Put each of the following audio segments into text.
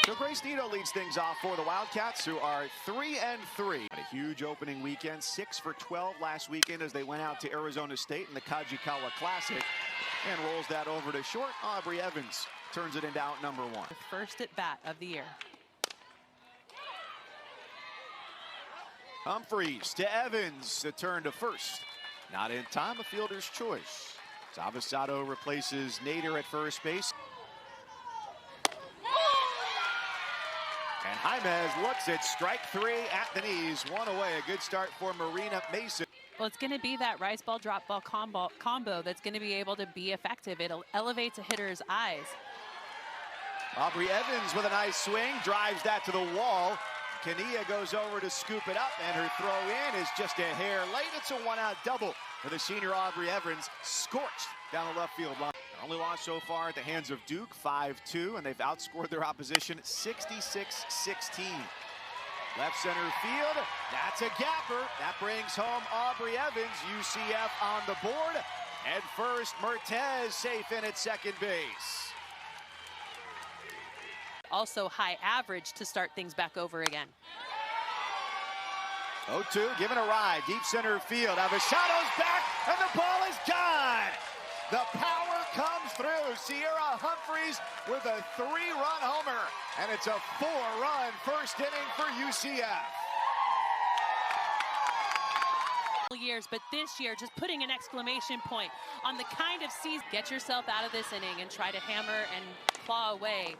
So Grace Nito leads things off for the Wildcats, who are 3-3. A huge opening weekend, 6 for 12 last weekend as they went out to Arizona State in the Kajikawa Classic, and rolls that over to short. Aubrey Evans turns it into out number 1. The first at bat of the year. Humphreys to Evans, the turn to first. Not in time, a fielder's choice. Zavasato replaces Nader at first base. And Jaimez looks at strike 3 at the knees. 1 away. A good start for Marina Mason. Well, it's going to be that rice ball, drop ball combo that's going to be able to be effective. It'll elevate a hitter's eyes. Aubrey Evans with a nice swing, drives that to the wall. Kania goes over to scoop it up, and her throw in is just a hair late. It's a 1-out double for the senior Aubrey Evans, scorched down the left field line. Their only loss so far at the hands of Duke, 5-2, and they've outscored their opposition 66-16. Left center field, that's a gapper. That brings home Aubrey Evans, UCF on the board. Head first, Mertez safe in at second base. Also high average to start things back over again. 0-2, given a ride, deep center field. Avishato's back, and the ball is gone. The power comes through. Sierra Humphreys with a 3-run homer, and it's a 4-run first inning for UCF. Years, but this year just putting an exclamation point on the kind of season. Get yourself out of this inning and try to hammer and claw away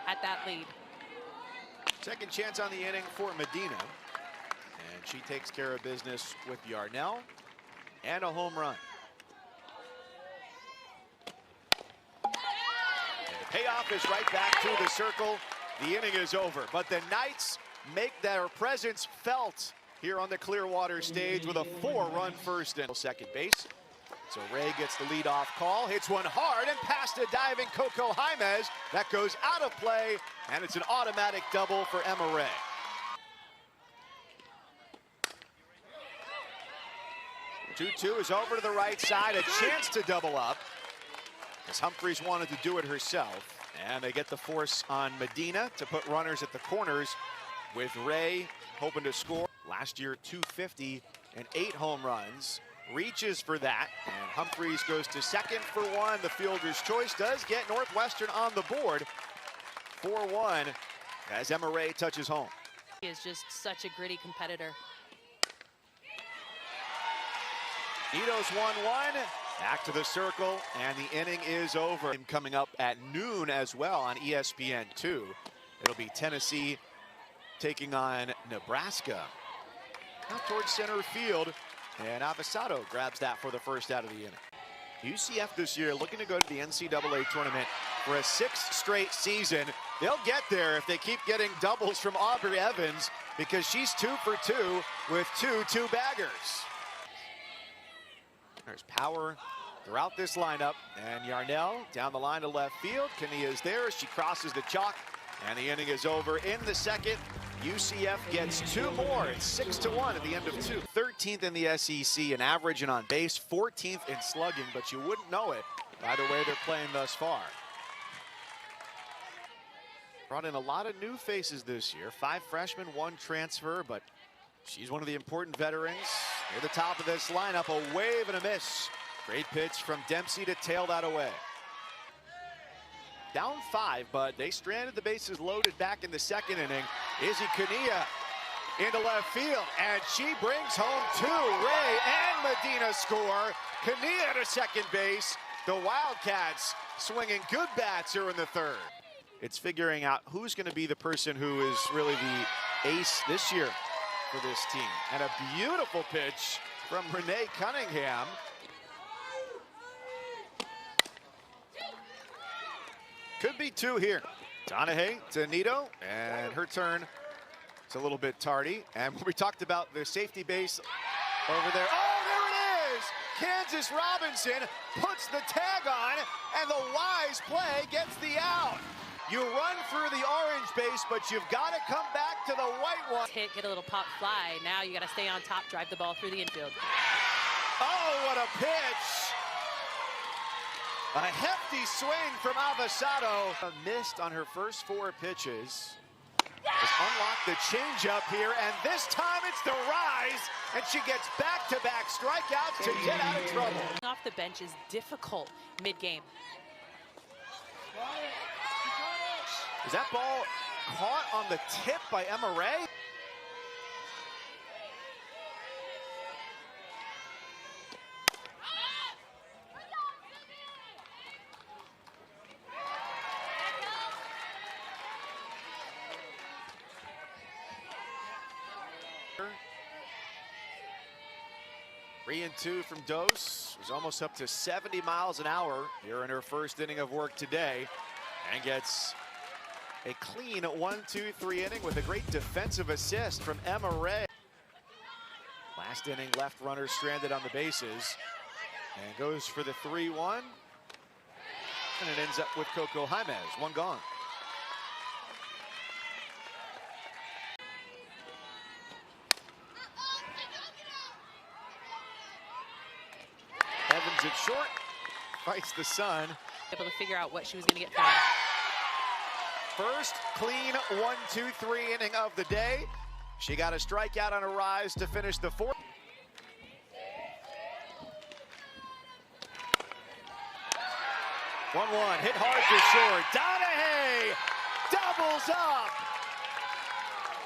at that lead. Second chance on the inning for Medina, and she takes care of business with Yarnell and a home run. And the payoff is right back to the circle. The inning is over, but the Knights make their presence felt here on the Clearwater stage with a 4-run first and second base. So Ray gets the leadoff call, hits one hard and past a diving Coco Jaimez. That goes out of play, and it's an automatic double for Emma Ray. The 2-2 is over to the right side, a chance to double up, as Humphreys wanted to do it herself. And they get the force on Medina to put runners at the corners, with Ray hoping to score. Last year, 250 and 8 home runs. Reaches for that, and Humphreys goes to second for 1. The fielder's choice does get Northwestern on the board. 4-1 as Emma Ray touches home. He is just such a gritty competitor. Nito's 1-1. Back to the circle, and the inning is over. Coming up at noon as well on ESPN2. It'll be Tennessee taking on Nebraska. Out towards center field, and Avasato grabs that for the first out of the inning. UCF this year looking to go to the NCAA tournament for a 6th straight season. They'll get there if they keep getting doubles from Aubrey Evans, because she's 2 for 2 with 2 two-baggers. There's power throughout this lineup, and Yarnell down the line to left field. Kania is there as she crosses the chalk, and the inning is over in the second. UCF gets 2 more. It's 6-1 at the end of 2. 13th in the SEC in average and on base, 14th in slugging, but you wouldn't know it by the way they're playing thus far. Brought in a lot of new faces this year. 5 freshmen, 1 transfer, but she's one of the important veterans. Near the top of this lineup, a wave and a miss. Great pitch from Dempsey to tail that away. Down 5, but they stranded the bases loaded back in the second inning. Izzy Kania into left field, and she brings home 2. Ray and Medina score. Kania to second base. The Wildcats swinging good bats here in the third. It's figuring out who's going to be the person who is really the ace this year for this team. And a beautiful pitch from Renee Cunningham. Could be 2 here. Donahue to Nito, and her turn. It's a little bit tardy. And we talked about the safety base over there. Oh, there it is! Kansas Robinson puts the tag on, and the wise play gets the out. You run through the orange base, but you've got to come back to the white one. Hit, get a little pop fly. Now you got to stay on top, drive the ball through the infield. Oh, what a pitch! A hefty swing from Avasado. Missed on her first 4 pitches. Has unlocked the changeup here, and this time it's the rise, and she gets back-to-back strikeouts to get out of trouble. Off the bench is difficult mid-game. Is that ball caught on the tip by Emma Ray? Three and 2 from Dose. Was almost up to 70 miles an hour here in her first inning of work today, and gets a clean 1-2-3 inning with a great defensive assist from Emma Ray. Last inning, left runner stranded on the bases and goes for the 3-1, and it ends up with Coco Jaimez. 1 gone. Evans at short, fights the sun. Able to figure out what she was going to get from. First clean 1-2-3 inning of the day. She got a strikeout on a rise to finish the 4th. One hit hard to short. Donahue doubles up.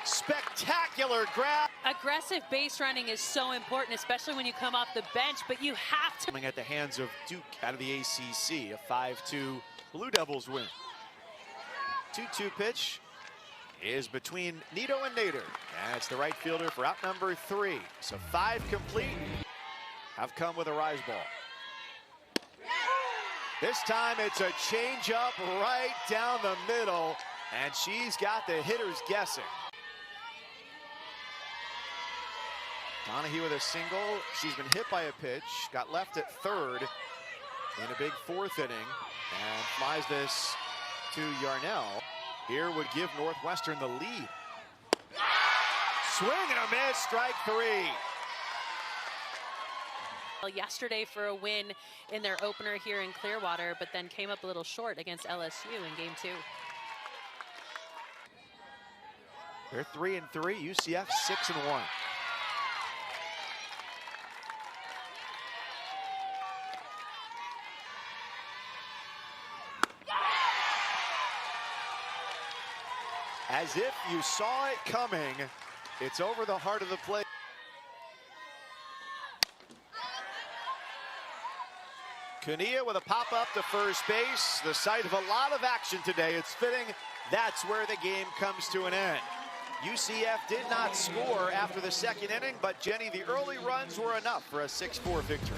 Spectacular grab. Aggressive base running is so important, especially when you come off the bench, but you have to. Coming at the hands of Duke out of the ACC, a 5-2 Blue Devils win. 2-2 pitch is between Nito and Nader. That's the right fielder for out number 3. So 5 complete have come with a rise ball. This time it's a changeup right down the middle, and she's got the hitters guessing. Donahue with a single. She's been hit by a pitch, got left at third in a big 4th inning, and flies this to Yarnell. Here would give Northwestern the lead. Swing and a miss, strike 3. Yesterday for a win in their opener here in Clearwater, but then came up a little short against LSU in game 2. They're 3-3, UCF 6-1. As if you saw it coming, it's over the heart of the plate. Cunilla with a pop-up to first base. The site of a lot of action today. It's fitting that's where the game comes to an end. UCF did not score after the 2nd inning, but Jenny, the early runs were enough for a 6-4 victory.